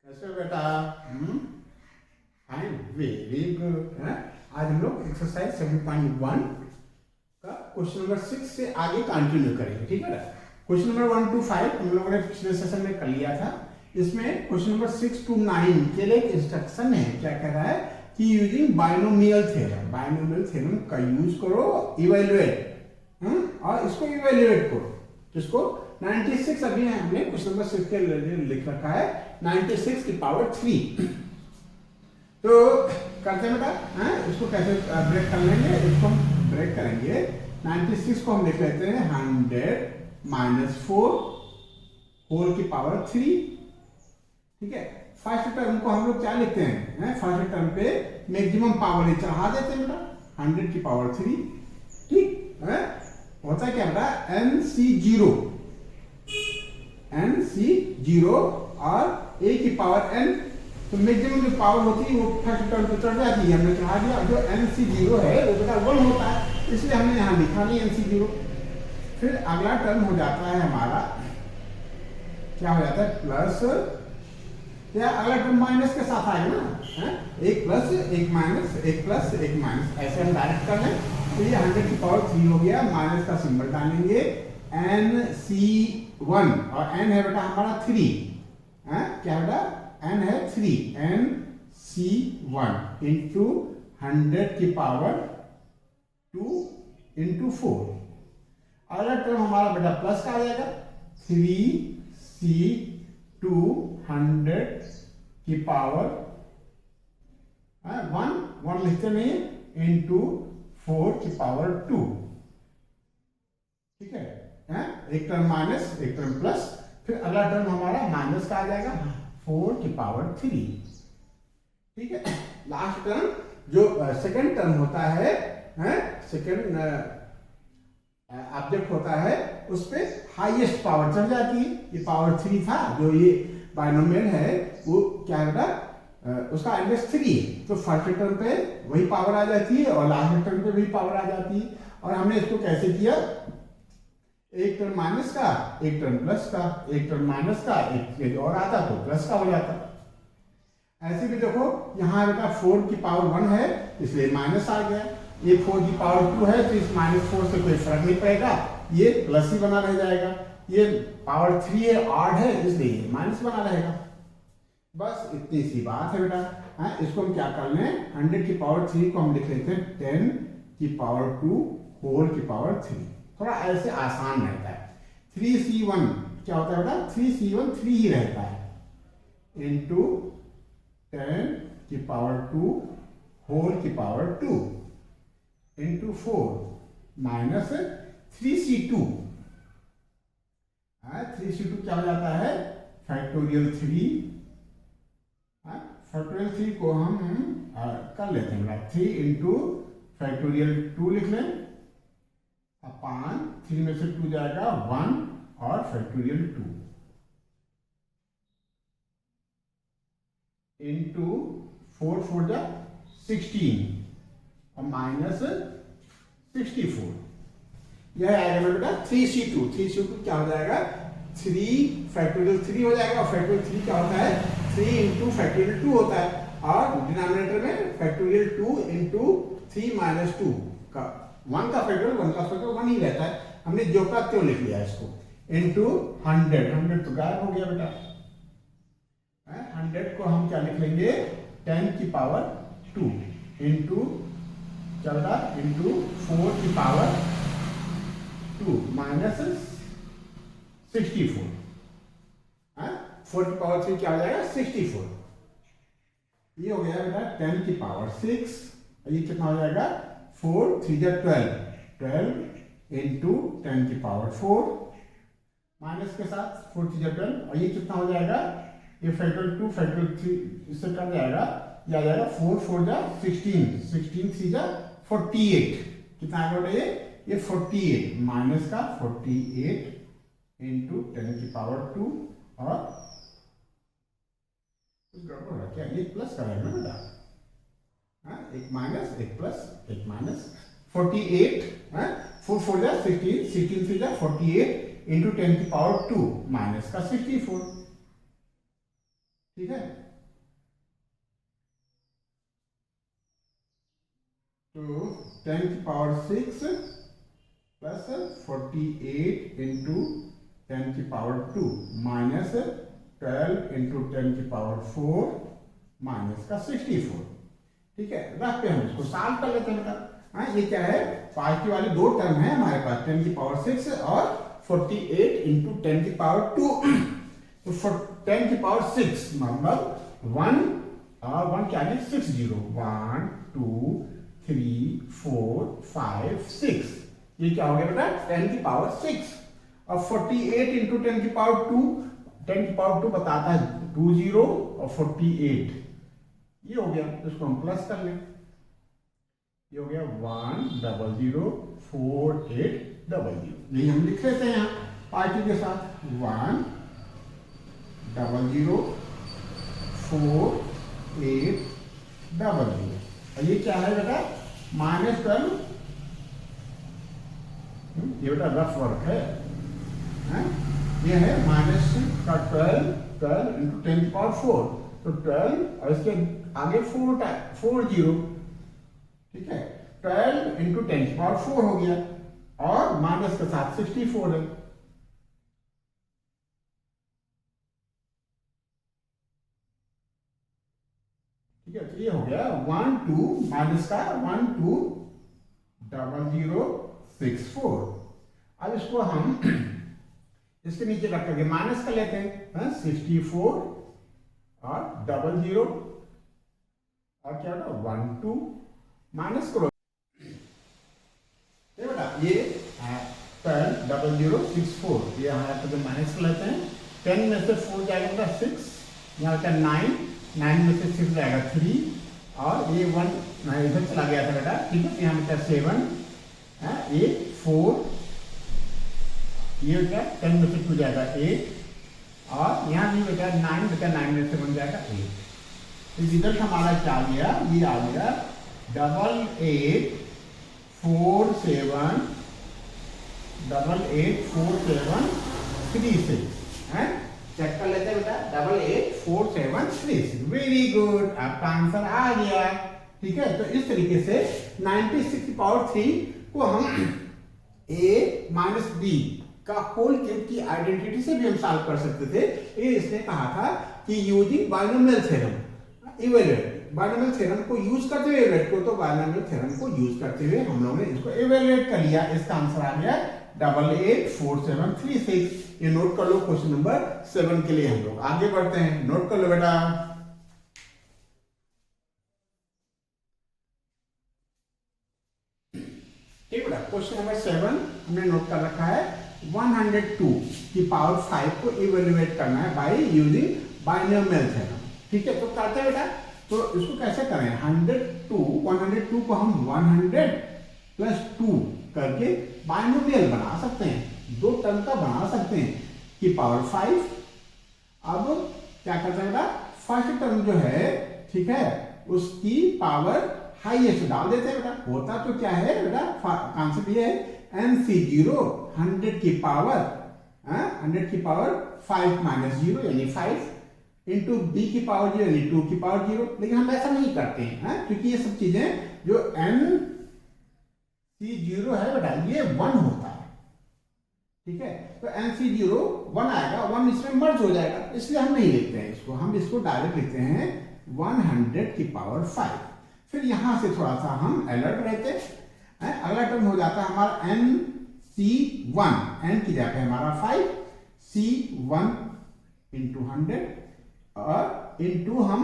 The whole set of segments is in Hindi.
ऐसे बेटा फाइन वेरी गुड। आज हम लोग एक्सरसाइज 7.1 का क्वेश्चन नंबर 6 से आगे कंटिन्यू करेंगे, ठीक है ना। क्वेश्चन नंबर 1 to 5 हम लोगों ने पिछले सेशन में कर लिया था। इसमें क्वेश्चन नंबर 6 to 9 के लिए एक इंस्ट्रक्शन है। क्या कह रहा है कि यूजिंग बाइनोमियल थ्योरम का यूज करो, इवेल्युएट और इसको इवेल्युएट करो। जिसको 96 अभी हमने क्वेश्चन नंबर 6 के लिए लिख रखा है 96 की पावर 3। तो करते हैं बेटा, इसको कैसे ब्रेक कर लेंगे, इसको हम ब्रेक करेंगे। 96 को हम लिख लेते हैं 100 माइनस 4 होल की पावर 3, ठीक है। फर्स्ट टर्म को हम लोग क्या लिखते हैं, फर्स्ट टर्म पे मैक्सिमम पावर चढ़ा देते हैं बेटा 100 की पावर 3, ठीक है। होता है क्या बेटा NC0 और a की पावर n, तो मैक्सिमम जो पावर होती है वो फर्स्ट टर्म पे चढ़ जाती है, हमने चढ़ा दिया। जो NC0 है वो बेटा 1 होता है, इसलिए हमने यहाँ लिखा नहीं NC0। फिर अगला टर्म हो जाता है हमारा, क्या हो जाता है प्लस, या अगला टर्म माइनस के साथ आएगा ना, एक प्लस एक माइनस, एक प्लस एक माइनस, ऐसे हम डायरेक्ट कर लें। तो ये 100 की पावर 3 हो गया, माइनस का सिंबल डालेंगे NC1 और n है बेटा हमारा 3, क्या बेटा n है 3, NC1 इंटू 100 की पावर 2 इंटू 4। अगला टर्म हमारा बेटा प्लस का आ जाएगा 3C2 100 की पावर 1 लिखते नहीं इंटू 4 की पावर 2, ठीक है। एक टर्म माइनस एक टर्म प्लस, फिर अगला टर्म हमारा माइनस का आ जाएगा 4 की पावर 3, ठीक है। लास्ट टर्म जो सेकंड टर्म होता है, सेकंड ऑब्जेक्ट होता है, उस पे हाईएस्ट पावर चढ़ जाती है। ये पावर 3 था, जो ये बाइनोमियल है वो क्या बेटा उसका इंडेक्स 3 है, तो फर्स्ट टर्म पे वही पावर आ जाती है और लास्ट टर्म पे वही पावर आ जाती है। और हमने इसको कैसे किया, एक टर्म माइनस का एक टर्म प्लस का, एक टर्म माइनस का एक और आता तो प्लस का हो जाता। ऐसे भी देखो यहाँ बेटा 4 की पावर 1 है इसलिए माइनस आ गया, ये 4 की पावर 2 है तो इस -4 से कोई फर्क नहीं पड़ेगा, ये प्लस ही बना रह जाएगा। ये पावर 3 है, ऑड है, इसलिए ये माइनस बना रहेगा। बस इतनी सी बात है बेटा। इसको हम क्या कर लें, 100 की पावर 3 को हम लिख लेते हैं 10 की पावर 2 होल की पावर 3, थोड़ा ऐसे आसान रहता है। 3C1 क्या होता है बेटा, 3C1 3 ही रहता है इंटू 10 की पावर 2 होल की power 2 into 4 minus 3C2। 3C2 क्या हो जाता है फैक्टोरियल 3। फैक्टोरियल 3 को हम कर लेते हैं 3 इंटू फैक्टोरियल 2 लिख लें, अपान 3 में से 2 जाएगा 1 और फैक्टोरियल 2 इंटू 4 4 जा 16 और माइनस 64। यह आएगा बेटा 3C2। 3C2 क्या हो जाएगा 3 फैक्टोरियल 3 हो जाएगा, और फैक्टोरियल 3 क्या होता है 3 इंटू फैक्टोरियल 2 होता है, और डिनोमिनेटर में फैक्टोरियल 2 इंटू 3 माइनस 2 का 1 का फैक्टोरियल 1 ही रहता है। हमने जो का त्यों लिख लिया इसको इंटू 100 तो गायब हो गया बेटा। 100 को हम क्या लिख लेंगे 10 की पावर 2 इंटू चलता इंटू 4 की पावर 2 माइनस 64। 4 की पावर 3 क्या हो जाएगा 64। ये हो गया बेटा 10 की पावर 6, ये कितना हो जाएगा 4 3 जा 12 इंटू 10 की पावर 4 माइनस के साथ 4 3 जा 12, और ये कितना हो जाएगा, ये फैक्टोरियल 2 फैक्टोरियल 3 इससे कट जाएगा, ये आ जाएगा 4 4 जा 16 16 3 जा 48, कितना आएगा ये 48 माइनस का 48 इंटू 10 की पावर 2, और गड़बड़ है क्या, ये प्लस करेगा बेटा, एक माइनस एक प्लस एक माइनस 48, 4 4 जा 16 16 3 जा 48 इंटू 10 की पावर 2 माइनस का 64, ठीक है, तो 10 की पावर 6 प्लस 48 इंटू 10 की पावर 2 माइनस 12 इंटू 10 की पावर 4 माइनस का 64। ठीक है, रख पे हम इसको सॉल्व कर लेते हैं बेटा। हाँ, ये क्या है, पॉजिटिव वाले दो टर्म है हमारे पास, 10 की पावर 6 और 48 इंटू 10 की पावर 2। तो 10 की पावर 6 मतलब 1 और 1 क्या है 60, 1 2 3 4 5 6, ये क्या हो गया बेटा 10 की पावर 6। और 48 इंटू 10 की पावर 2, 10 की पावर 2 बताता है 20 और 48, ये हो गया, इसको हम प्लस कर लें, ये हो गया 1004800, यही हम लिख लेते हैं यहाँ पार्टी के साथ 1004800। और ये क्या है बेटा -12, ये बेटा रफ वर्क है, ये है माइनस का 12 इंटू 10 की पावर 4, तो 12 और इसके आगे 40, ठीक है, 12 इंटू 10 की पावर 4 हो गया और माइनस के साथ 64 है। ठीक है, तो ये हो गया 1 2 माइनस का 120064। अब इसको हम इसके नीचे रख करके माइनस कर लेते हैं, 64 और 00 और क्या होगा 1 2 माइनस करो, ये बेटा ये 0064, ये हमारे तो माइनस कर लेते हैं। 10 में से 4 जाएगा बेटा 6, यहाँ का 9 में से 6 जाएगा 3 और ये 1 इधर चला गया था बेटा, ठीक है, यहाँ बेटा 7, ये 4, ये बेटा 10 में से 2 जाएगा 8 और यहाँ भी बेटा 9 बेटा 9 में से 1 जाएगा 8। तो रिजल्ट हमारा क्या आ गया, ये आ गया 884736 है, चेक कर लेते हैं बेटा 884736, वेरी गुड, आपका आंसर आ गया। ठीक है, तो इस तरीके से 96 की पावर 3 को हम a माइनस बी का होल क्यूब की आइडेंटिटी से भी हम सॉल्व कर सकते थे। ये इसने कहा था कि using binomial theorem evaluate, binomial theorem को यूज करते हुए इवेल्युएट को, तो बायनोमियल थ्योरम को यूज करते हुए हम लोगों ने इसको इवेल्युएट कर लिया। इसका आंसर आ गया 884736। ये नोट कर लो, क्वेश्चन नंबर 7 के लिए हम लोग आगे बढ़ते हैं, नोट कर लो बेटा। ठीक बेटा, क्वेश्चन नंबर 7 हमने नोट कर रखा है, 102 की पावर 5 को इवेल्युएट करना है बाय यूजिंग बायनोमियल थ्योरम। ठीक है, तो करते हैं बेटा, तो इसको कैसे करें, 102 को हम 100 प्लस 2 करके बायनोमियल बना सकते हैं, दो टर्म का बना सकते हैं की पावर 5। अब क्या करते हैं बेटा, फर्स्ट टर्म जो है, ठीक है, उसकी पावर हाईएस्ट डाल देते हैं बेटा। होता तो क्या है बेटा, कॉन्सेप्ट ये है NC0 100 की पावर 5 माइनस 0 यानी 5 इंटू बी की पावर 0 यानी 2 की पावर 0, लेकिन हम ऐसा नहीं करते हैं, क्योंकि ये सब चीजें जो NC0 है बेटा ये 1 होता है। ठीक है, तो NC0 1 आएगा, 1 इसमें मर्ज हो जाएगा, इसलिए हम नहीं लिखते हैं इसको, हम इसको डायरेक्ट लिखते हैं 100 की पावर 5। फिर यहां से थोड़ा सा हम अलर्ट रहते हैं, अगला टर्म हो जाता है हमारा NC1, n की जगह पे हमारा 5, C1 इंटू 100 और इंटू हम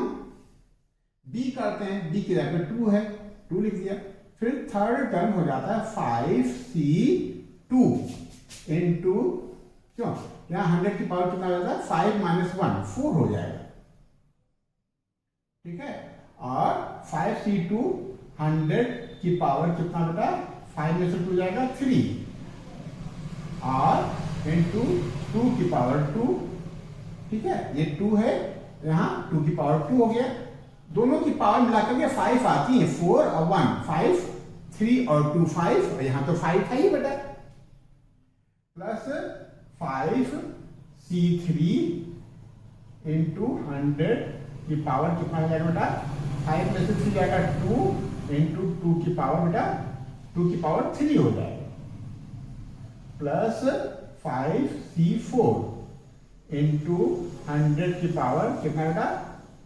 b करते हैं, b की जगह पे 2 है, 2 लिख दिया। फिर थर्ड टर्म हो जाता है 5C2 इंटू, क्यों यहाँ 100 की पावर कितना हो जाता है 5 माइनस 1 4 हो जाएगा। ठीक है, और 5C2 100 की पावर कितना बेटा 5 में से 2 जाएगा 3 और इंटू 2 की पावर 2। ठीक है, ये 2 है, यहाँ 2 की पावर 2 हो गया, दोनों की पावर मिलाकर के 5 आती है, 4 और 1 5, 3 और 2 5, और यहाँ तो 5 था ही बेटा, प्लस 5C3 इंटू 100 की पावर कितना हो जाएगा बेटा, 5 में से 3 जाएगा 2 इंटू 2 की पावर बेटा 2 की पावर 3 हो जाएगा, प्लस 5c4 इंटू 100 की पावर कितना बेटा,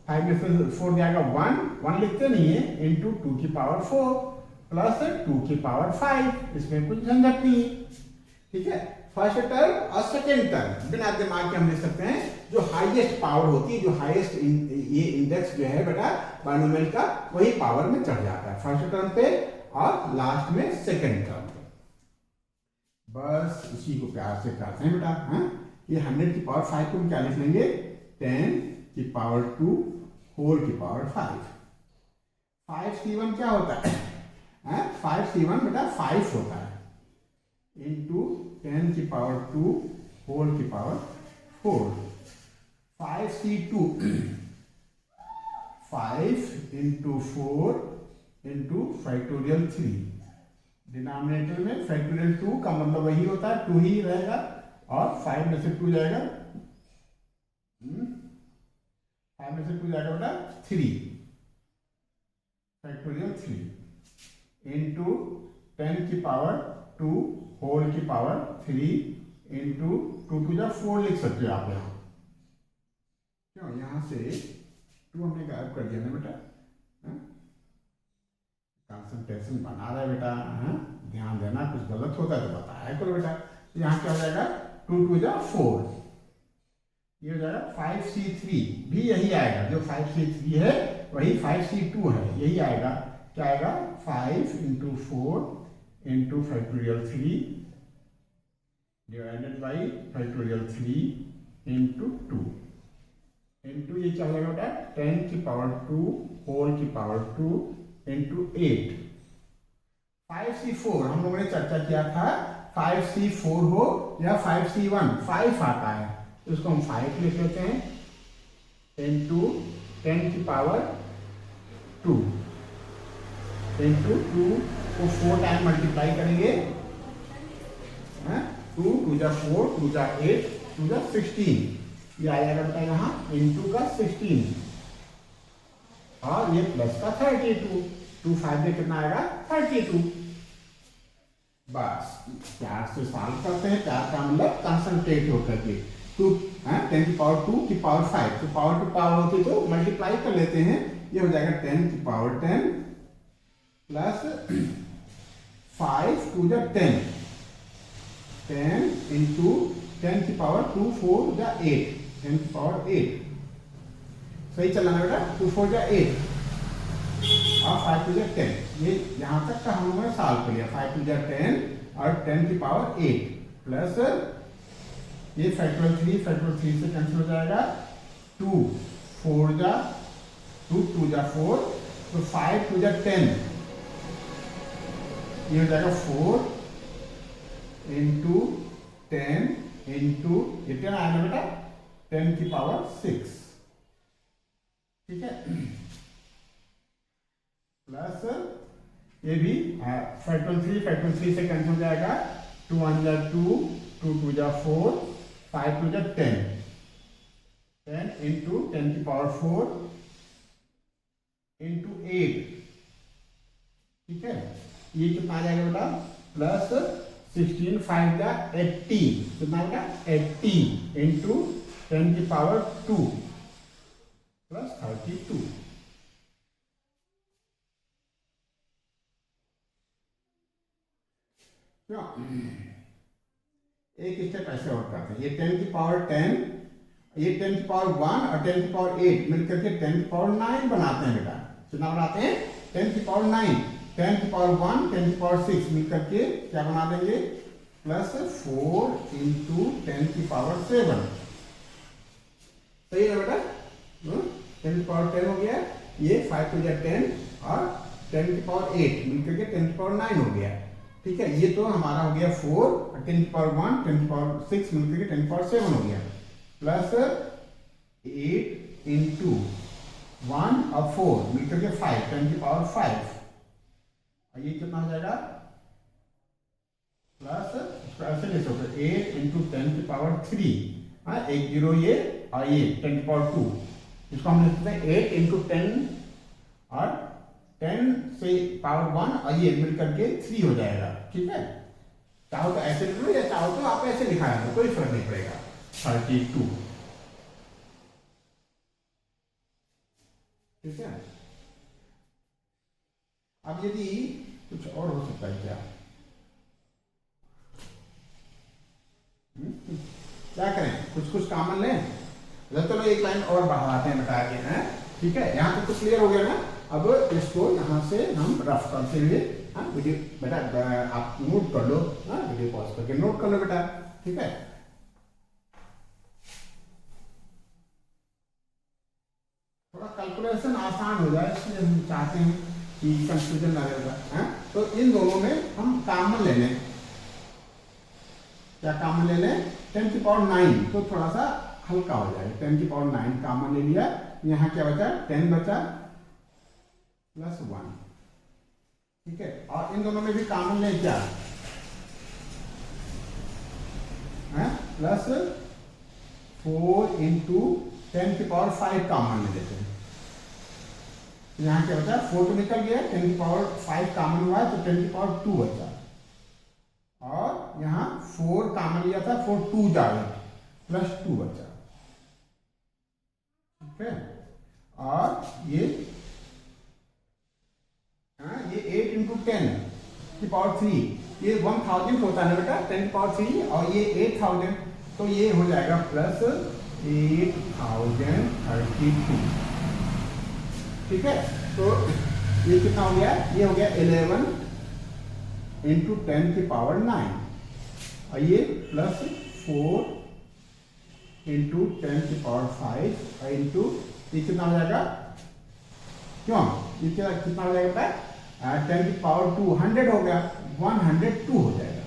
5 में से 4 जाएगा 1 लिखते नहीं है, इंटू 2 की पावर 4 प्लस 2 की पावर 5, इसमें कुछ झंझट नहीं है। ठीक है, फर्स्ट टर्म और सेकेंड टर्म बिना दिमाग के हम लिख सकते हैं। जो हाईएस्ट पावर होती है, जो हाईएस्ट ये इंडेक्स जो है बेटा बाइनोमियल का, वही पावर में चढ़ जाता है फर्स्ट टर्म पे और लास्ट में सेकेंड टर्म पे। बस इसी को प्यार से कहते हैं बेटा। हाँ, ये 100 की पावर 5 को हम क्या लिख लेंगे, 10 की पावर 2 होल की पावर 5। 5c1 क्या होता है, 5c1 बेटा 5 होता है, इंटू 10 की पावर 2 होल की power 4। 5c2 5 into 4 into factorial 3, denominator में फैक्टोरियल 2 का मतलब वही होता है, 2 ही रहेगा, और 5 में से 2 जाएगा, 5 में से 2 जाएगा बेटा 3, फैक्टोरियल 3 इंटू 10 की पावर 2 होल की पावर 3 इंटू 2 टू जा 4 लिख सकते हो आप यहाँ। क्यों, यहाँ से 2 हमने गायब कर दिया ना बेटा, कंसंट्रेशन बना रहा है बेटा। ध्यान देना, कुछ गलत होता है तो बताया करो बेटा। तो यहाँ क्या हो जाएगा, 2 टू जा 4, ये हो जाएगा 5c3 भी यही आएगा, जो 5c3 है वही 5c2 है, यही आएगा। क्या आएगा, 5 into 4 into factorial 3 divided by factorial 3 into 2 into ये क्या हो जाएगा बेटा, 10 की पावर 2 होल की पावर 2 इंटू 8। 5c4 हम लोगों ने चर्चा किया था, 5c4 हो या 5c1, 5 आता है तो इसको हम 5 लिख लेते हैं, इंटू 10 की पावर 2 इंटू 2 को 4 टाइम मल्टीप्लाई करेंगे, 2 2 जा 4 2 जा 8 2 जा 16, ये आ जाएगा बेटा यहाँ इंटू का 16 और ये प्लस का 32, 2 5 में कितना आएगा 32। बस प्यार से सॉल्व करते हैं, प्यार का मतलब कंसंट्रेट होकर के 2 10 की पावर 2 की पावर 5, तो पावर टू पावर होती तो मल्टीप्लाई कर लेते हैं, ये हो जाएगा 10 की पावर 10 प्लस 5 2 जा 10 10 इंटू 10 की पावर 2 4 जा 8, 10 की पावर 8, सही चलाना बेटा, 2 4 जा 8 और 5 2 जा 10, ये यहाँ तक का हम लोगों ने सॉल्व कर लिया। 5 2 जा 10 और 10 की पावर 8 प्लस ये फैक्टोरियल 3 से कैंसिल हो जाएगा, 2 4 जा 2 2 जा 4, तो 5 2 जा 10, ये हो जाएगा 4 इंटू 10 इंटू ये 10 आएगा बेटा 10 की पावर 6, ठीक है, प्लस ये भी फैक्टोरियल 3 से कैंसिल हो जाएगा, 2 1 जा 2 2 2 जा 4 5 2 जा 10 इंटू 10 की पावर 4 इंटू 8, ठीक है, ये कितना आ जाएगा बेटा प्लस 16 5 जा 80, कितना आएगा 80 इंटू 10 की पावर 2 प्लस 32। क्या एक स्टेप ऐसे और करते हैं, ये 10 की पावर 10, ये 10 की पावर 1 और 10 की पावर 8 मिलकर के 10 की पावर 9 बनाते हैं बेटा, कितना बनाते हैं 10 की पावर 9, 10 की पावर 1 10 की पावर 6 मिलकर के क्या बना देंगे प्लस 4 इंटू 10 की पावर 7, सही है बेटा, 10 की पावर 10 हो गया, ये 5 2 जा 10 और 10 की पावर 8 मिलकर के 10 की पावर 9 हो गया, ठीक है, ये तो हमारा हो गया 4 10 की पावर 1 10 की पावर 6 मिलकर के 10 की पावर 7 हो गया, प्लस 8 इंटू 1 और 4 मिलकर के 5 10 की पावर 5, और ये कितना हो जाएगा प्लस इसको ऐसे ले सकते 8 इंटू 10 की पावर 3, हाँ 1 0 ये और ये 10 की पावर 2, इसको हम लिख सकते हैं 8 इंटू 10 और 10 से पावर 1 और ये मिल करके 3 हो जाएगा। ठीक है, चाहो तो ऐसे लिख लो या चाहो तो आप ऐसे लिखा है, कोई फर्क नहीं पड़ेगा। 32। ठीक है, अब यदि कुछ और हो सकता है क्या? क्या करें, कुछ कुछ कॉमन लें। चलो एक लाइन और बढ़ाते हैं, बता के हैं। ठीक है, यहाँ पे तो क्लियर हो गया ना। अब इसको यहाँ से हम रफ करते हुए, हाँ वीडियो बेटा आप नोट कर लो, हाँ वीडियो पॉज करके नोट कर लो बेटा। ठीक है, थोड़ा कैलकुलेशन आसान हो जाए इसलिए हम चाहते हैं कि कंफ्यूजन ना रहेगा। तो इन दोनों में हम कॉमन ले लें। क्या कॉमन ले लें? 10 की पावर 9, तो थोड़ा सा हल्का हो जाएगा। 10 की पावर 9 कॉमन ले लिया, यहाँ क्या बचा? 10 बचा प्लस 1। ठीक है, और इन दोनों में भी कॉमन ले क्या? प्लस 4 इंटू 10 की पावर 5 कॉमन ले लेते हैं। यहाँ क्या बचा? 4 तो निकल गया, 10 की पावर 5 कॉमन हुआ है तो 10 की पावर 2 बचा, और यहाँ 4 कॉमन लिया था, 4 2 जाए प्लस 2 बचा। ठीक है, और ये 8 इंटू 10 की पावर 3, ये 1000 होता है ना बेटा, 10 की पावर 3, और ये 8000, तो ये हो जाएगा प्लस 8032। ठीक है, तो ये कितना हो गया? ये हो गया 11 इंटू 10 की पावर 9, और ये प्लस 4 इंटू 10 की पावर 5 और इंटू ये कितना हो जाएगा? क्यों ये कितना हो जाएगा? 10 की पावर 2 100 हो गया, 102 हो जाएगा।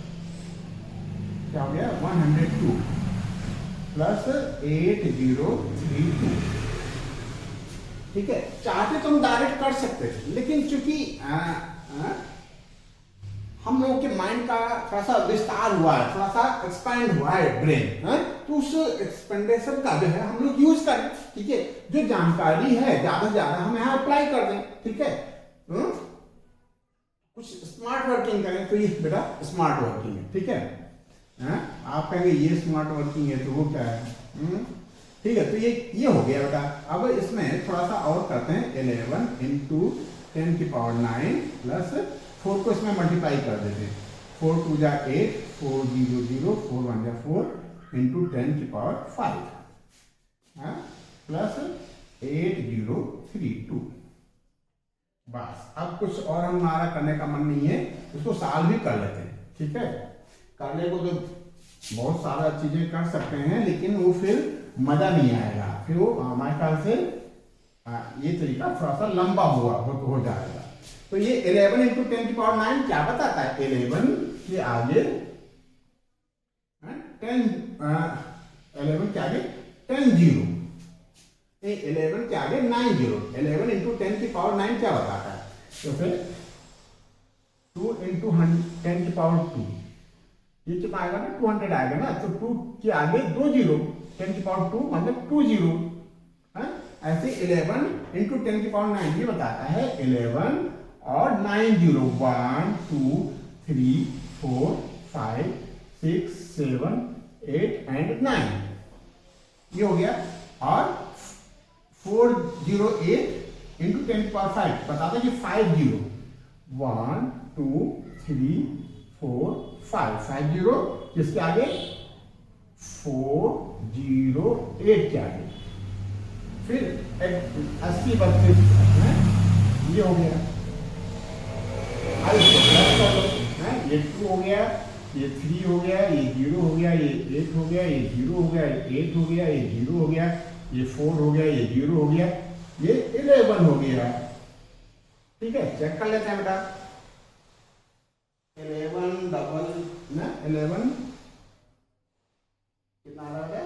क्या हो गया? 102 प्लस 8032। ठीक है, चाहते तो हम डायरेक्ट कर सकते थे, लेकिन चूंकि हम लोगों के माइंड का थोड़ा सा विस्तार हुआ है, थोड़ा सा एक्सपैंड हुआ है ब्रेन, तो उस एक्सपेंडेशन का जो है हम लोग यूज करें। ठीक है, जो जानकारी है ज्यादा से ज्यादा हम यहाँ अप्लाई कर दें। ठीक है, कुछ स्मार्ट वर्किंग करें, तो ये बेटा स्मार्ट वर्किंग है। ठीक है, आप कहेंगे ये स्मार्ट वर्किंग है, तो वो क्या है? ठीक है, तो ये हो गया बेटा। अब इसमें थोड़ा सा और करते हैं। 11 इंटू 10 की पावर 9 प्लस 4 को इसमें मल्टीप्लाई कर देते हैं। 4 2 जा 8, 4 0 0, 4 1 जा 4 इंटू 10 की पावर 5 प्लस 8032। बस, अब कुछ और हमारा करने का मन नहीं है, इसको सॉल्व भी कर लेते हैं। ठीक है, करने को तो बहुत सारा चीजें कर सकते हैं, लेकिन वो फिर मजा नहीं आएगा, फिर वो हमारे ख्याल से ये तरीका थोड़ा सा लंबा हो जाएगा। तो ये 11 इंटू 10 की पावर 9 क्या बताता है? 11 के आगे 10, 11 के आगे 10 जीरो, 11 के आगे 9 जीरो। 11 इंटू 10 की पावर 9 क्या बताता है? तो फिर 2 इंटू 10 की पावर 2, ये कितना आएगा ना? 200 आएगा ना। तो 2 के आगे 2 जीरो, 10 की पावर 2 मतलब 2 जीरो। ऐसे 11 इंटू 10 की पावर 9 ये बताता है 11 और 9 जीरो, 1 2 3 4 5 6 7 8 एंड 9, ये हो गया। और 408 इंटू 10 की पावर 5 बताता है कि 5 जीरो, 1 2 3 4 5 जीरो, किसके आगे? 408 के आगे। फिर 80 32, ये हो गया। ये 2 हो गया, ये 3 हो गया, ये 0 हो गया, ये 8 हो गया, ये 0 हो गया, ये 8 हो गया, ये 0 हो गया, ये 4 हो गया, ये 0 हो गया, ये 11 हो गया। ठीक है, चेक कर लेते हैं बेटा। 11 डबल ना 11 कितना आ रहा है?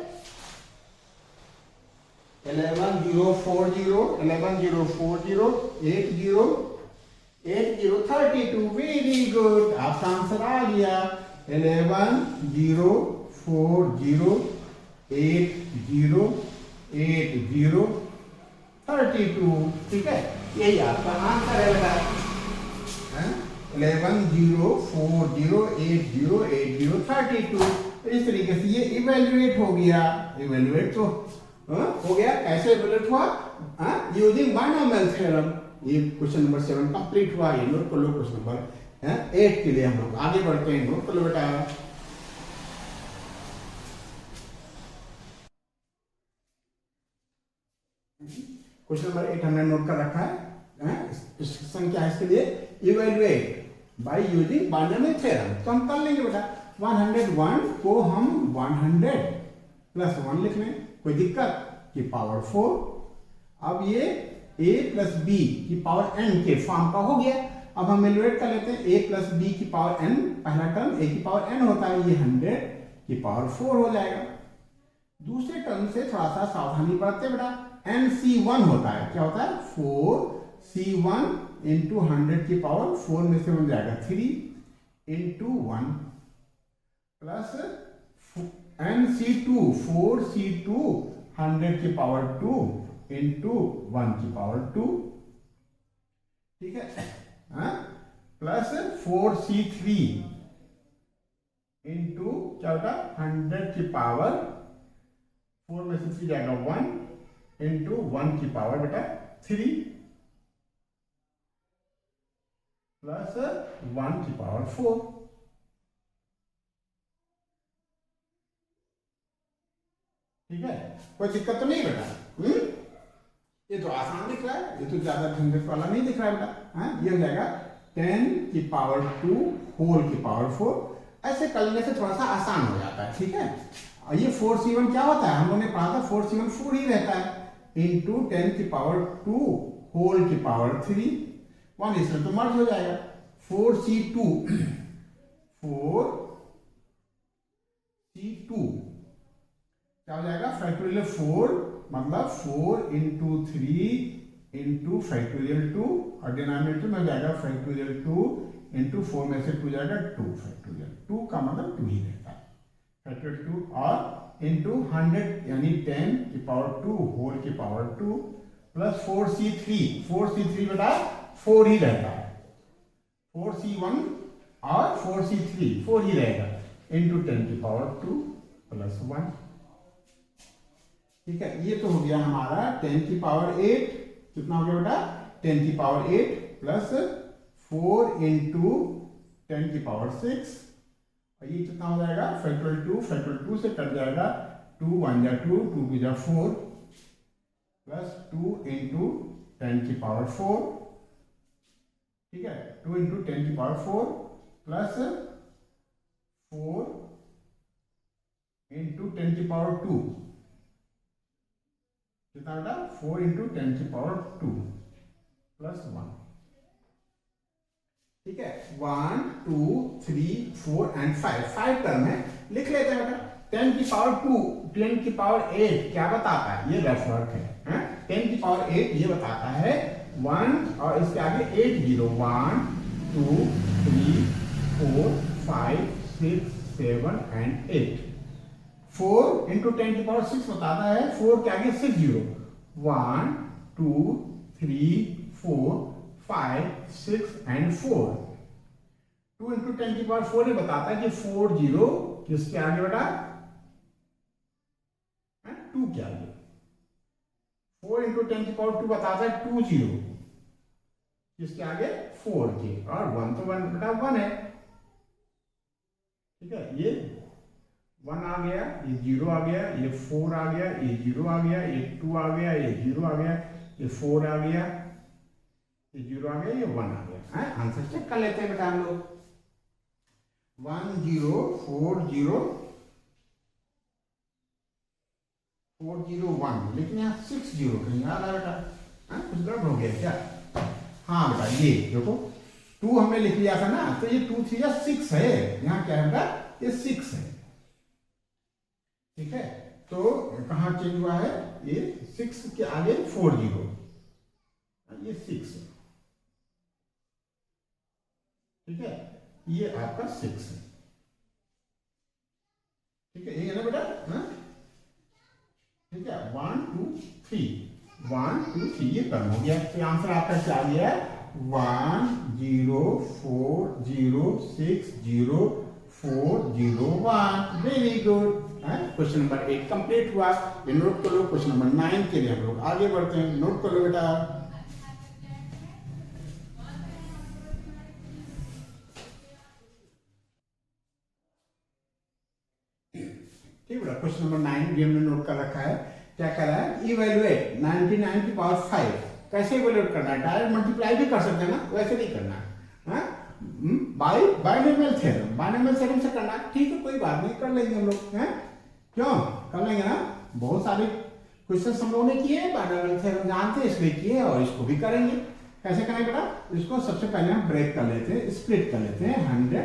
11 0 4 0, 11 0 4 0, 8 0 8 0 32। वेरी गुड, आपका आंसर आ गया। 11 0 4 0 8 0 8032, ठीक है, यही आपका आंसर है बेटा। 1104080832। इस तरीके से ये इवेल्युएट हो गया। इवेल्युएट तो हो गया। कैसे इवेल्युएट हुआ? Using binomial theorem. ये क्वेश्चन नंबर 7 कंप्लीट हुआ। ये नोट कर लो। क्वेश्चन नंबर 8 के लिए हम लोग आगे बढ़ते हैं। नोट कर लो बेटा। क्वेश्चन नंबर 8 हमने नोट कर रखा है। इंस्ट्रक्शन क्या है इसके लिए? Evaluate by using binomial theorem. तो हम कर लेंगे बेटा। 101 को हम 100 प्लस 1 लिख लें, कोई दिक्कत? की पावर 4। अब ये a प्लस बी की पावर n के फॉर्म का हो गया। अब हम इवेल्युएट कर लेते हैं। a प्लस बी की पावर n, पहला टर्म a की पावर n होता है, ये 100 की पावर 4 हो जाएगा। दूसरे टर्म से थोड़ा सा सावधानी बरते बेटा। nc1 होता है, क्या होता है? 4c1 इंटू 100 की पावर 4 में से बन जाएगा 3 इंटू 1 प्लस nc2 4c2 100 की पावर 2 इंटू 1 की पावर 2, ठीक है, प्लस 4c3 इंटू क्या होता है? 100 की पावर 4 में से 3 जाएगा 1 इंटू 1 की पावर बेटा 3 प्लस 1 की पावर 4। ठीक है, कोई दिक्कत तो नहीं बेटा? ये तो आसान दिख रहा है, ये तो ज्यादा झंझट वाला नहीं दिख रहा है बेटा। ये हो जाएगा 10 की पावर 2 होल की पावर 4। ऐसे करने से थोड़ा सा आसान हो जाता है, ठीक है। ये 4c1 क्या होता है? हम लोगों ने पढ़ा था 4c1 4 ही रहता है इंटू 10 की पावर 2 होल की पावर 3 1 इसमें तो मर्ज हो जाएगा। 4c2 क्या हो जाएगा? फैक्टोरियल 4 मतलब 4 इंटू 3 इंटू फैक्टोरियल 2 और डिनोमिनेटर में हो जाएगा फैक्टोरियल 2 इंटू 4 में से 2 जाएगा 2 फैक्टोरियल 2 का मतलब 2 ही रहता है फैक्टोरियल 2 और इंटू 100 यानी 10 की पावर 2 होल की पावर 2 प्लस 4c3 बेटा 4 ही रहता है। 4c1 और 4c3 4 ही रहेगा इंटू 10 की पावर 2 प्लस 1, ठीक है। ये तो हो गया हमारा 10 की पावर 8। कितना हो गया बेटा? 10 की पावर 8 प्लस 4 इंटू 10 की पावर 6 और ये कितना हो जाएगा? फैक्टोरियल 2 से कट जाएगा 2 1 जा 2 2 2 जा 4 प्लस 2 इंटू 10 की पावर 4, ठीक है, 2 इंटू 10 की पावर 4 प्लस 4 इंटू 10 की पावर 2 कितना बेटा? 4 इंटू 10 की पावर 2 प्लस 1, ठीक है। 1 2 3 4 एंड 5 टर्म है, लिख लेते हैं बेटा। 10 की पावर 2 10 की पावर 8 क्या बताता है? ये रफ वर्क है। 10 की पावर 8 ये बताता है 1 और इसके आगे 8 0 1 2 3 4 5 6 7 एंड 8। 4 इंटू 10 की पावर 6 बताता है 4 के आगे 6 0 1 2 3 4 5 6 एंड 4। 2 इंटू 10 की पावर 4 ये बताता है कि 4 0 किसके आगे बेटा? 2 के आगे। 4 इंटू 10 की पावर 2 बताता है 2 0 किसके आगे? 4 के। और 1 तो 1 बेटा 1 है, ठीक है। ये 1 आ गया, ये 0 आ गया, ये 4 आ गया, ये 0 आ गया, ये 2 आ गया, ये 0 आ गया, ये 4 आ गया, ये 0 आ गया, ये 1 आ गया। आंसर चेक कर लेते हैं बेटा हम लोग। 1 0 4 0 4 0 1, लेकिन यहाँ 6 0 कहीं आ रहा है बेटा। कुछ गड़बड़ हो गया क्या? हाँ बेटा, ये देखो 2 हमने लिख लिया था ना, तो ये 2 3 6 है। यहाँ क्या है बेटा? ये 6 है, ठीक है। तो कहाँ चेंज हुआ है? ये 6 के आगे 4 0, ये 6 है, ठीक है। ये आपका 6 है, ठीक है। ये है ना बेटा? ठीक है, 1 2 3, 1 2 3 ये टर्म हो गया। तो आंसर आपका क्या आ गया? 1 0 4 0 6 0 4 0 1। Very good. Question number 8 complete हुआ। ये नोट कर लो। क्वेश्चन नंबर 9 के लिए हम लोग आगे बढ़ते हैं। नोट कर लो बेटा। ठीक बेटा, क्वेश्चन नंबर 9 भी हमने नोट कर रखा है। क्या कर रहा है? इवेलुएट 99 की पावर 5। कैसे इवेलुएट करना है? डायरेक्ट मल्टीप्लाई भी कर सकते हैं ना, वैसे नहीं करना है। बाइनोमियल थ्योरम, बाइनोमियल थ्योरम से करना है। ठीक है, कोई बात नहीं, कर लेंगे हम लोग। हैं क्यों कर लेंगे ना, बहुत सारे क्वेश्चन हम लोगों ने किए, बाइनोमियल थ्योरम जानते हैं इसलिए किए, और इसको भी करेंगे। कैसे करेंगे बेटा? इसको सबसे पहले हम ब्रेक कर लेते हैं, स्प्लिट कर लेते हैं। 100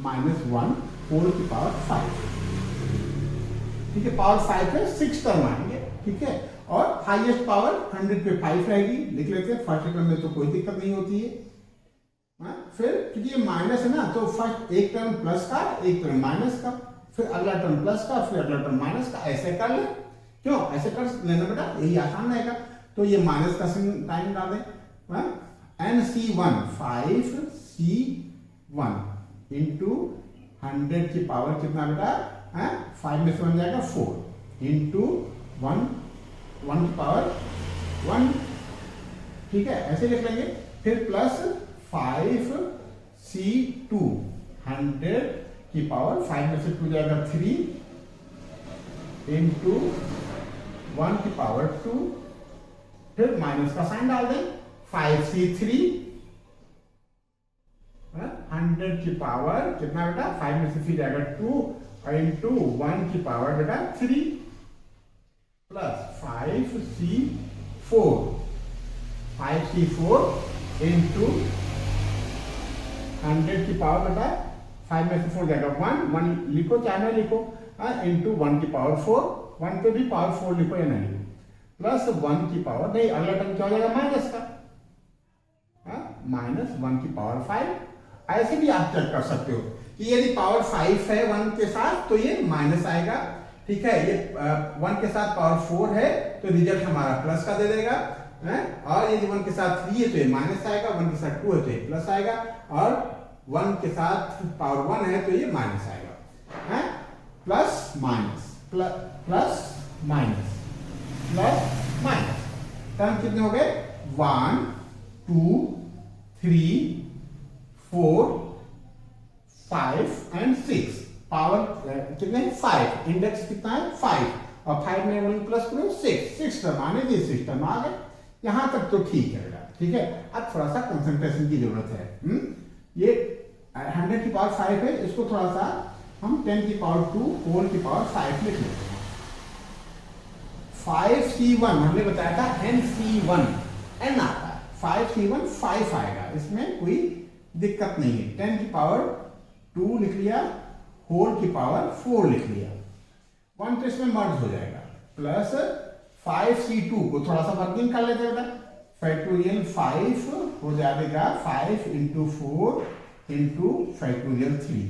माइनस 1 होल की पावर 5। ठीक है, पावर 5 है, 6 टर्म आएंगे। ठीक है, और हाईएस्ट पावर 100 पे 5 रहेगी। लिख लेते हैं। फर्स्ट टर्म में तो कोई दिक्कत नहीं होती है। फिर क्योंकि ये माइनस है ना, तो फर्स्ट एक टर्म प्लस का, एक टर्म माइनस का, फिर अगला टर्म प्लस का, फिर अगला टर्म माइनस का, ऐसे कर ले। क्यों ऐसे कर लेना बेटा, यही आसान रहेगा। तो ये माइनस का टाइम डाल दें। NC1 5C1 इंटू 100 की पावर कितना बेटा? 5 में से बन जाएगा 4 इंटू 1 की पावर 1। ठीक है, ऐसे लिख लेंगे। फिर प्लस 5C2 100 की पावर 5 में से 2 जाएगा 3 इंटू 1 की पावर 2। फिर माइनस का साइन डाल दें। 5C3 100 की पावर कितना बेटा? 5 में से 3 जाएगा 2 इंटू 1 की पावर बेटा 3 प्लस 5C4 इंटू 100 की पावर बेटा 5 में से 4 जाएगा 1 लिखो, चाहे ना लिखो। इंटू 1 की पावर 4, 1 पे भी पावर 4 लिखो या नहीं लिखो। प्लस 1 की पावर, नहीं अगला टर्म क्या हो जाएगा? माइनस का, माइनस 1 की पावर 5। ऐसे भी आप चेक कर सकते हो कि यदि पावर 5 है 1 के साथ तो ये माइनस आएगा। ठीक है, ये 1 के साथ पावर 4 है तो रिजल्ट हमारा प्लस का दे देगा। और यदि 1 के साथ 3 है तो ये माइनस आएगा, 1 के साथ 2 है तो ये प्लस आएगा, और 1 के साथ पावर 1 है तो ये माइनस आएगा। Plus minus plus minus plus minus. Term कितने हो गए? 1 2 3 4 5 एंड 6। पावर कितने? 5। इंडेक्स कितना है? 5। और 5 में 1 प्लस करो 6 टर्म आने दिए, 6 टर्म आ गए। यहां तक तो ठीक है बेटा। ठीक है, अब थोड़ा सा कंसंट्रेशन की जरूरत है। ये 100 की पावर 5 है, इसको थोड़ा सा हम 10 की पावर 2 होल की पावर 5 लिख लेते हैं। 5C1 हमने बताया था NC1 N आता है, 5C1 5 आएगा, इसमें कोई दिक्कत नहीं है। 10 की पावर 2 लिख लिया, होल की पावर 4 लिख लिया। 1 तो इसमें मर्ज हो जाएगा। प्लस 5C2 को थोड़ा सा वर्किंग कर लेते हैं। फैक्टोरियल 5 हो जाएगा 5 इंटू 4 इंटू फैक्टोरियल 3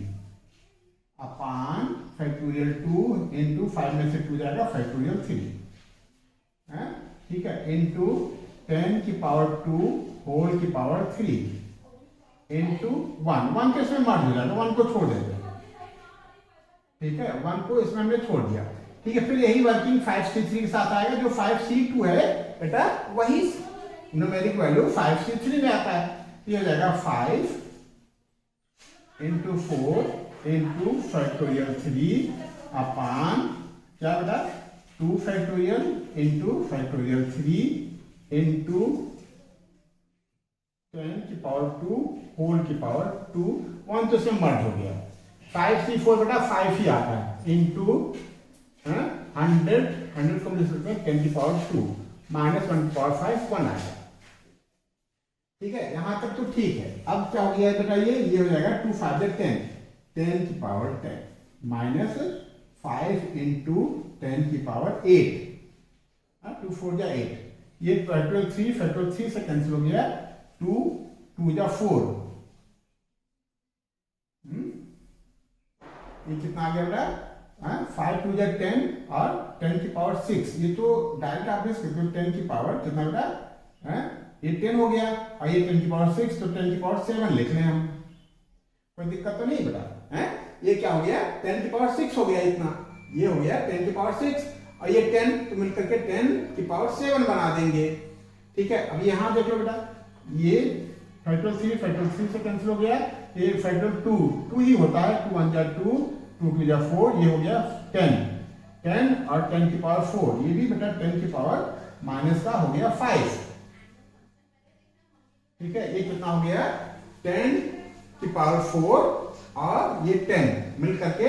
अपान फैक्टोरियल 2 इंटू 5 में से 2 जाएगा फैक्टोरियल 3। ठीक है, इंटू 10 की पावर 2 होल की पावर 3 इंटू 1 के इसमें मर्ज हो जाएगा, 1 को छोड़ देते हैं। ठीक है, 1 को इसमें हमने छोड़ दिया। ठीक है, फिर यही वर्किंग 5C3 के साथ आएगा। जो 5C2 है बेटा वही न्यूमेरिक वैल्यू 5C3 में आता है। ये हो जाएगा 5 इंटू 4 इंटू फैक्टोरियल 3 अपान क्या बेटा 2 फैक्टोरियल इंटू फैक्टोरियल 3 इंटू 10 की पावर 2 होल की पावर 2। 1 तो इसमें मर्ज हो गया। 5C4 बेटा 5 ही आता है इंटू 100 को लिख सकते हैं 10 की पावर 2 माइनस 1 की पावर 5 1 आएगा। ठीक है, यहां तक तो ठीक है। अब क्या हो गया बेटा, ये हो जाएगा 2 5 10 10 की पावर 10 माइनस 5 इंटू 10 की पावर 8 2 4 जा 8। ये फैक्टोरियल 3 से कैंसिल हो गया। 2 2 जा 4। ये कितना आ गया बेटा 5 टू 10 और 10 की पावर 6, ये तो डायरेक्ट आप देख सकते हो 10 की पावर कितना बेटा, ये 10 हो गया और ये 10 की पावर 6, तो 10 की पावर 7 लिख लें हम, कोई दिक्कत तो नहीं बेटा। ये क्या हो गया, 10 की पावर 6 हो गया इतना, ये हो गया 10 की पावर 6 और ये 10 तो मिलकर के 10 की पावर 7 बना देंगे। ठीक है, अब यहाँ देख लो बेटा, ये फैक्टर 3 से कैंसिल हो गया, ये फैक्टर 2 ही होता है, 2 1 जा 2, 2 2 जा 4, ये हो गया 10 और 10 की पावर 4, ये भी बेटा 10 की पावर माइनस का हो गया 5। ठीक है, ये कितना हो गया, 10 की पावर 4 और ये 10 मिल करके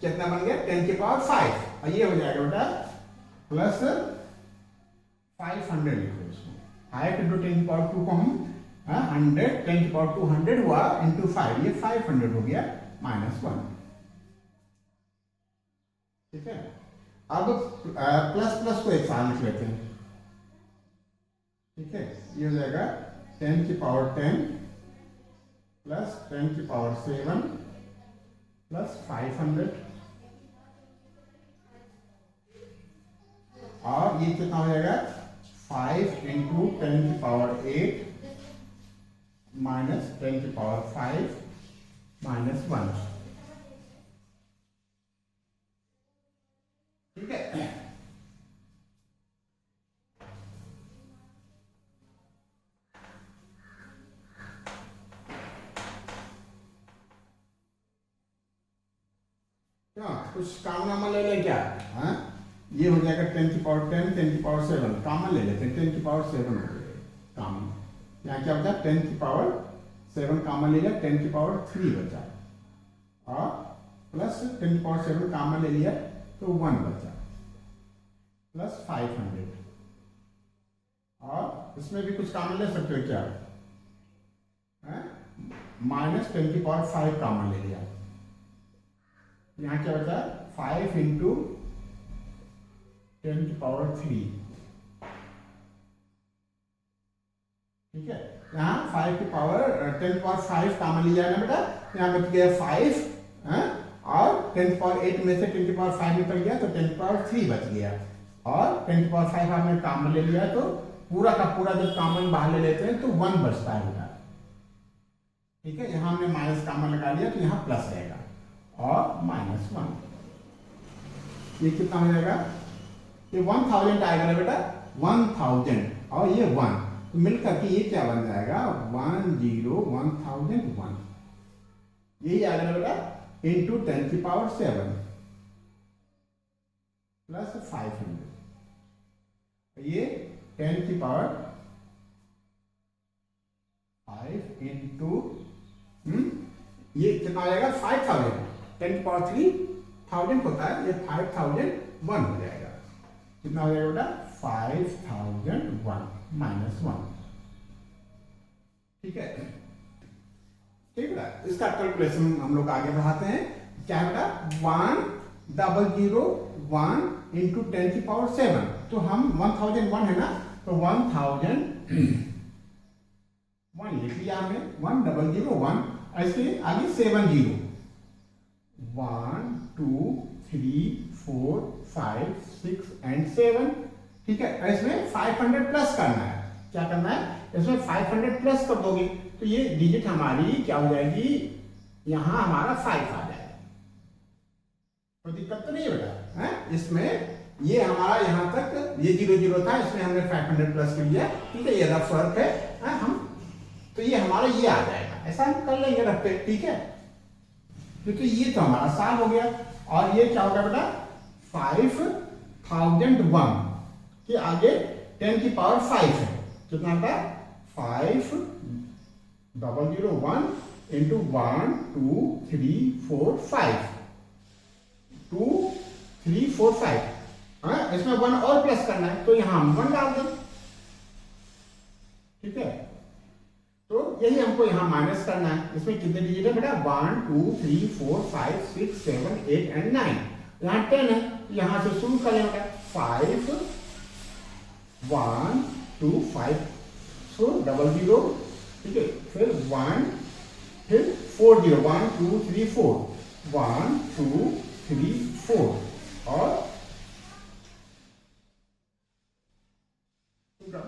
कितना बन गया, 10 की पावर 5 और ये हो जाएगा बेटा प्लस 500 लिखो इसको, 5 इंटू 10 की पावर 2 को हम 100, 10 की पावर 200 हुआ इंटू 5, ये 500 हो गया -1। ठीक है, अब प्लस प्लस को एक साथ लिख लेते हैं। ठीक है, ये हो जाएगा 10 की पावर 10 प्लस 10 की पावर 7 प्लस 500 और ये कितना हो जाएगा 5 इंटू 10 की पावर 8 माइनस 10 की पावर 5 -1। ठीक है, क्या कुछ कॉमन ले लें क्या, ये हो जाएगा 10 की पावर 10, 10 की पावर 7 कॉमन ले लेते हैं, 10 की पावर 7 हो गया कॉमन, यहाँ क्या बचा 10 की पावर 7 कॉमन ले लिया, 10 की पावर 3 बचा और प्लस 10 की पावर 7 कॉमन ले लिया तो 1 बचा प्लस 500 और इसमें भी कुछ कॉमन ले सकते हो क्या, माइनस 10 की पावर 5 कॉमन ले लिया, यहाँ क्या बचा 5 इंटू 10 की पावर 3। ठीक है, यहाँ 5 की पावर 10 की पावर 5 कॉमन लिया ना बेटा, यहाँ बच गया 5 और 10 की पावर 8 में से 10 की पावर 5 निकल गया तो 10 की पावर 3 बच गया और 10 की पावर 5 हमने कॉमन ले लिया तो पूरा का पूरा जब कॉमन बाहर ले लेते हैं तो 1 बचता है बेटा। ठीक है, यहाँ हमने माइनस कॉमन लगा लिया तो यहाँ प्लस रहेगा और -1, ये कितना हो जाएगा, ये 1000 आएगा ना बेटा, 1000 और ये 1 तो मिलकर के ये क्या बन जाएगा 1001, यही आएगा ना बेटा इंटू 10 की पावर 7 प्लस 500, ये 10 की पावर 5 इंटू ये कितना हो जाएगा 5000, 10 की पावर 3000 होता है, ये 5001 हो जाएगा, कितना हो जाएगा बेटा 5001 -1। ठीक है, ठीक है, इसका कैलकुलेशन हम लोग आगे बढ़ाते हैं, क्या बेटा 1001 इंटू 10 की पावर 7, तो हम 1001 है ना तो 1001 लिख लिया हमने, 1001 ऐसे आगे 70, 1 2 3 4 5 6 एंड 7। ठीक है, इसमें 500 प्लस करना है, क्या करना है इसमें 500 प्लस कर दोगे तो ये डिजिट हमारी क्या हो जाएगी, यहां हमारा 5 आ जाएगा, कोई दिक्कत तो नहीं है बेटा। इसमें ये हमारा यहां तक ये 00 था, इसमें हमने 500 प्लस कर लिया। ठीक है, ये रफ वर्क है, हम तो ये हमारा ये आ जाएगा, ऐसा हम कर लेंगे रफ पे। ठीक है, तो ये तो हमारा साल हो गया और ये क्या होगा बेटा 5001 के आगे 10 की पावर 5 है, कितना होता है 5001 इंटू 1 2 3 4 5 2 3 4 5, इसमें 1 और प्लस करना है तो यहां हम 1 डाल दें। ठीक है, तो यही हमको यहां माइनस करना है, इसमें कितने डिजिट है बेटा 1 2 3 4 5 6 7 8 एंड 9, यहां 10 है, यहां से शुरू करेंगे 5 1 2 5 सो 00। ठीक है, फिर 1 फिर 40 1 2 3 4 1 2 3 4 और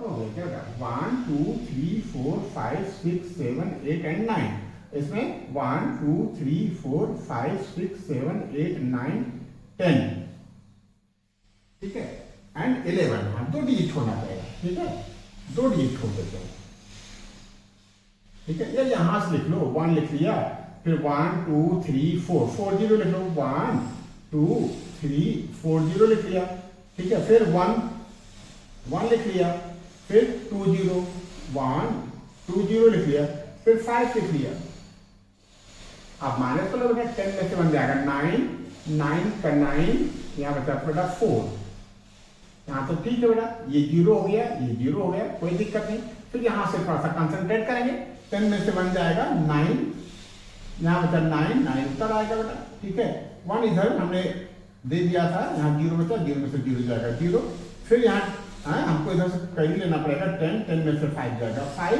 हो गया क्या होगा 1 2 3 4 5 6 7 8 एंड 9। इसमें 1 2 3 4 5 6 7 8 9 10, ठीक है, एंड 11। हम 2 डिजिट छोड़ना पड़ेगा, ठीक है, 2 डिजिट छोड़ देते हैं, ठीक है। ये यहां से लिख लो 1 लिख लिया, फिर 1 2 3 4 4 0 लिख लो, 1 2 3 4 0 लिख लिया, ठीक है, फिर 1 लिख लिया, फिर 2 0 1 2 0 लिख लिया, फिर 5 लिख लिया। अब माइनस कर लो बेटा, 10 में से बन जाएगा 9 9 का 9 यहाँ बचा बेटा 4। यहाँ तो ठीक है बेटा, ये 0 हो गया, ये 0 हो गया, कोई दिक्कत नहीं। फिर यहाँ से थोड़ा सा कंसंट्रेट करेंगे, 10 में से बन जाएगा 9, यहाँ बचा 9 9 उत्तर आएगा बेटा, ठीक है। 1 इधर हमने दे दिया था, यहाँ 0 बचा, 0 में से 0 जाएगा 0। फिर यहाँ हमको इधर से कहीं लेना पड़ेगा 10 10 में से 5 जाएगा 5,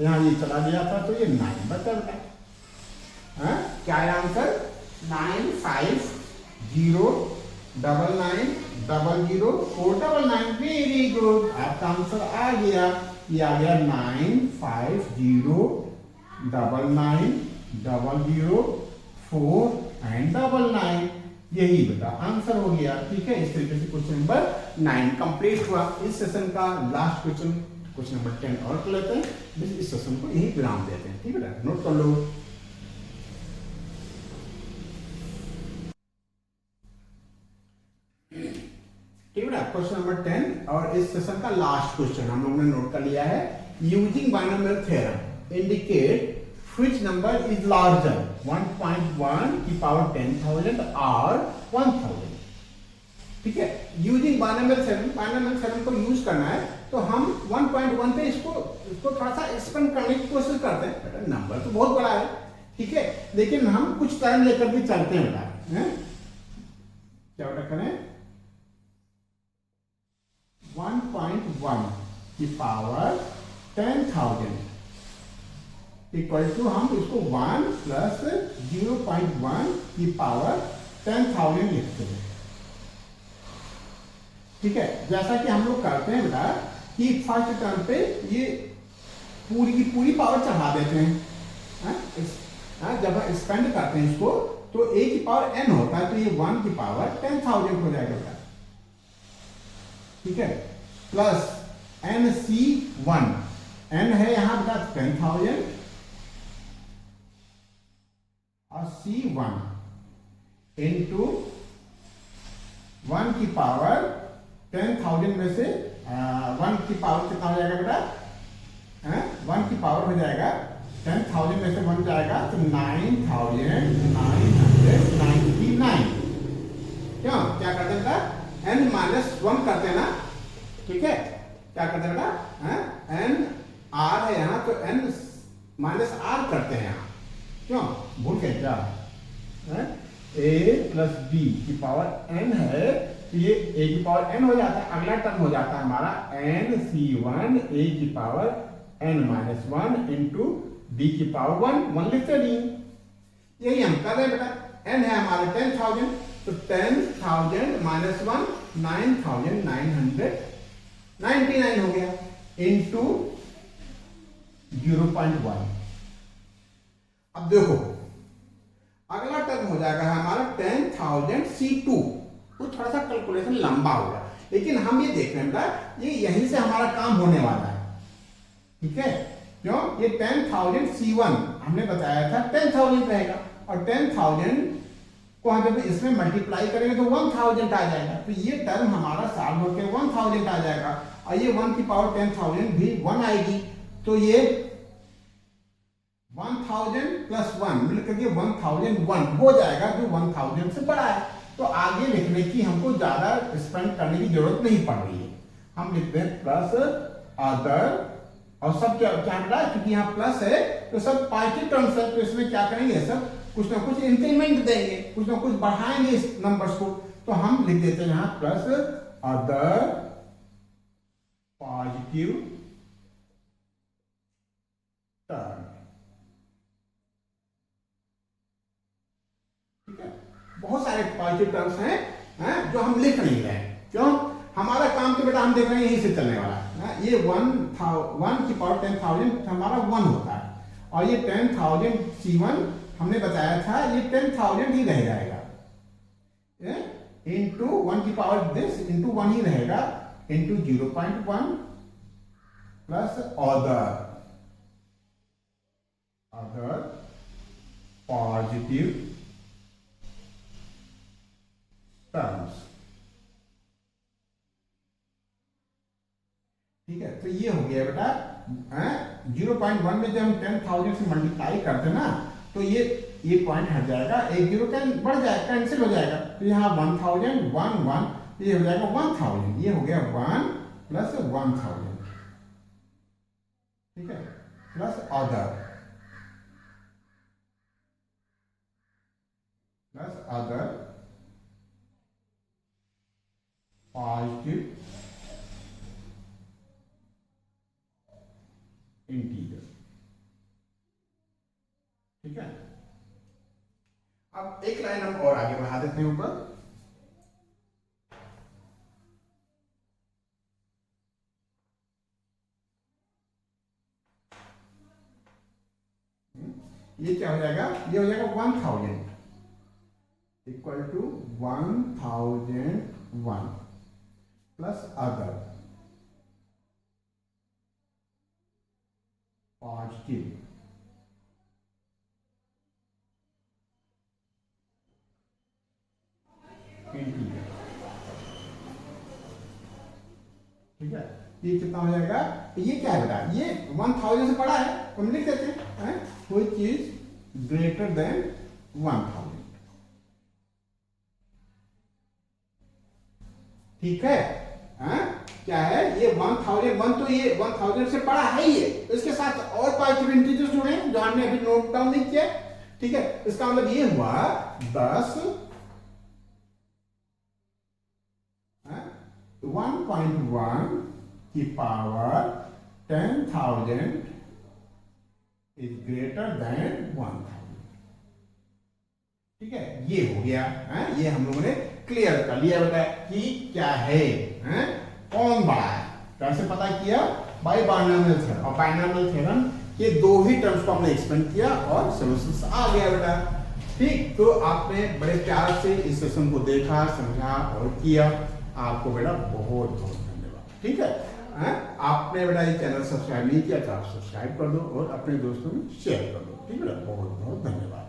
यहाँ ये चला गया था तो ये 9 बचा बेटा। क्या है आंसर? 9 5 0 9 9 0 0 4 9 9। वेरी गुड, आपका आंसर आ गया, ये आ गया 9 5 0 9 9 0 4 एंड 9 9। यही बेटा आंसर हो गया, ठीक है। इस तरीके से क्वेश्चन नंबर 9 कंप्लीट हुआ। इस सेशन का लास्ट क्वेश्चन नंबर 10 और कर लेते हैं, इस सेशन को यही विराम देते हैं, ठीक है बेटा, नोट कर लो। ठीक है बेटा, क्वेश्चन नंबर 10 और इस सेशन का लास्ट क्वेश्चन हम लोगों ने नोट कर लिया है। Using binomial theorem indicate which number is larger 1.1 की पावर 10,000 और 1000, ठीक है। यूजिंग बाइनोमियल थ्योरम को यूज करना है, तो हम 1.1 पे इसको थोड़ा सा एक्सपेंड करने की कोशिश करते हैं। बेटा नंबर तो बहुत बड़ा है, ठीक है, लेकिन हम कुछ टर्म लेकर भी चलते हैं बेटा, क्या बेटा करें, 1.1 की पावर 10,000 इक्वल टू, हम इसको 1 प्लस 0.1 की पावर 10,000 लिखते हैं, ठीक है। जैसा कि हम लोग करते हैं बेटा कि फर्स्ट टर्म पे ये पूरी की पूरी पावर चढ़ा देते हैं, जब हम एक्सपेंड करते हैं इसको तो a की पावर n होता है, तो ये 1 की पावर 10,000 हो जाएगा बेटा, ठीक है, प्लस nc1, n है यहाँ बेटा 10,000 और C1 इंटू 1 की पावर 10,000 में से 1 की पावर कितना हो जाएगा बेटा, 1 की पावर हो जाएगा 10,000 में से बन जाएगा तो 9,999। क्यों, क्या करते बेटा, n माइनस 1 करते हैं ना, ठीक है, क्या करते हैं बेटा, n r है यहाँ तो n माइनस r करते हैं यहाँ, क्यों भूल गए क्या, a प्लस बी की पावर n है तो ये a की पावर n हो जाता है, अगला टर्म हो जाता है हमारा nc1 a की power n minus 1 into b की पावर 1 लिखते नहीं, यही हम कर रहे हैं बेटा। n है हमारा 10,000 तो 10,000 माइनस 1 9,999 हो गया इंटू 0.1। अब देखो अगला टर्म हो जाएगा हमारा 10,000 C2, वो थोड़ा सा कैलकुलेशन लंबा होगा, लेकिन हम ये देख रहे हैं ये यहीं से हमारा काम होने वाला है, ठीक है। क्यों, ये 10,000 C1 हमने बताया था 10,000 रहेगा, और 10,000 को हम जब इसमें मल्टीप्लाई करेंगे तो 1,000 आ जाएगा, तो ये टर्म हमारा सॉल्व होकर 1,000 आ जाएगा, और ये 1 की पावर 10,000 भी 1 आएगी, तो ये 1000 प्लस 1 मिलकर के 1001 हो जाएगा, जो 1000 से बड़ा है। तो आगे लिखने की हमको ज्यादा स्पेंड करने की जरूरत नहीं पड़ रही है, हम लिखते हैं प्लस अदर, और सब क्या मिला, क्योंकि यहाँ प्लस है तो सब पॉजिटिव टर्म्स है, तो इसमें क्या करेंगे, सब कुछ ना कुछ इंक्रीमेंट देंगे, कुछ ना कुछ बढ़ाएंगे इस नंबर्स को, तो हम लिख देते हैं यहाँ प्लस अदर पॉजिटिव टर्म, बहुत सारे पॉजिटिव टर्म्स हैं जो हम लिख नहीं रहे हैं। क्यों? हमारा काम तो बेटा हम देख रहे हैं यहीं से चलने वाला है। ये 1 की पावर 10,000 हमारा 1 होता है, और ये 10,000 C1 हमने बताया था ये 10,000 ही रह जाएगा, इंटू 1 की पावर दिस इंटू 1 ही रहेगा, into 0.1 plus other positive terms. ठीक है, तो ये हो गया बेटा 0.1 में जब हम 10,000 से मल्टीप्लाई करते हैं ना, तो ये पॉइंट हट जाएगा, एक जीरो बढ़ जाएगा, कैंसिल हो जाएगा, तो यहाँ 1,000 1 ये हो जाएगा 1,000, ये हो गया 1 प्लस 1,000। ठीक है, प्लस अदर पॉजिटिव इंटीजर। ठीक है, अब एक लाइन हम और आगे बढ़ा देते हैं ऊपर। ये क्या हो जाएगा? ये हो जाएगा 1,000 equal to 1,001 plus other positive integer. ठीक है, ये कितना हो जाएगा? ये क्या है बेटा? ये 1,000 से बड़ा है, हम लिख देते हैं व्हिच इज ग्रेटर देन 1,000। ठीक है, क्या है? ये 1,001 तो ये 1,000 से बड़ा है ही है, इसके साथ और पॉजिटिव इंटीजर्स जुड़े हैं जो हमने अभी नोट डाउन नहीं किया। ठीक है, इसका मतलब ये हुआ 10 1.1 की पावर 10,000 इज ग्रेटर देन 1,000। ठीक है, ये हो गया ये हम लोगों ने क्लियर कर लिया बेटा कि क्या है कौन बड़ा है। कैसे पता किया? बाय बायनॉमियल थ्योरम, और बायनॉमियल थ्योरम के दो ही टर्म्स को हमने एक्सपेंड किया और सॉल्यूशंस आ गया बेटा। ठीक, तो आपने बड़े प्यार से इस सेशन को देखा, समझा और किया, आपको बेटा बहुत बहुत धन्यवाद। ठीक है, आपने बेटा ये चैनल सब्सक्राइब नहीं किया तो आप सब्सक्राइब कर दो और अपने दोस्तों में शेयर कर दो। ठीक है, बहुत बहुत धन्यवाद।